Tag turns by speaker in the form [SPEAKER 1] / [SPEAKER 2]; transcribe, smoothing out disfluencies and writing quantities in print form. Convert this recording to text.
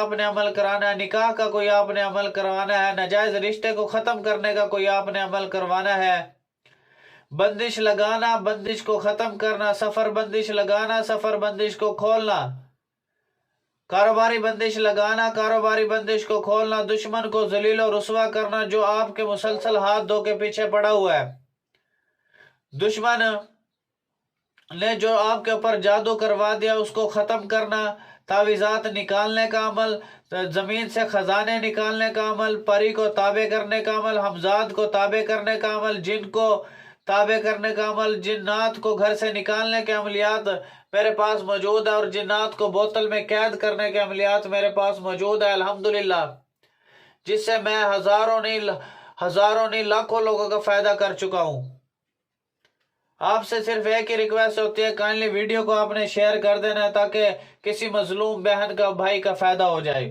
[SPEAKER 1] آپ نے عمل کرانا ہے، نکاح کا کوئی آپ نے عمل کروانا ہے، ناجائز رشتے کو ختم کرنے کا کوئی آپ نے عمل کروانا ہے، بندش لگانا، بندش کو ختم کرنا، سفر بندش لگانا، سفر بندش کو کھولنا، کاروباری بندش لگانا، کاروباری بندش کو کھولنا، دشمن کو ذلیل و رسوا کرنا جو آپ کے مسلسل ہاتھ دھو کے پیچھے پڑا ہوا ہے، دشمن نے جو آپ کے اوپر جادو کروا دیا اس کو ختم کرنا، تعویذات نکالنے کا عمل، زمین سے خزانے نکالنے کا عمل، پری کو تابع کرنے کا عمل، حمزاد کو تابع کرنے کا عمل، جن کو تابع کرنے کا عمل، جنات کو گھر سے نکالنے کے عملیات میرے پاس موجود ہے، اور جنات کو بوتل میں قید کرنے کے عملیات میرے پاس موجود ہے الحمدللہ، جس سے میں ہزاروں نہیں لاکھوں لوگوں کا فائدہ کر چکا ہوں۔ آپ سے صرف ایک ہی ریکویسٹ ہوتی ہے، کائنڈلی ویڈیو کو آپ نے شیئر کر دینا ہے تاکہ کسی مظلوم بہن کا بھائی کا فائدہ ہو جائے۔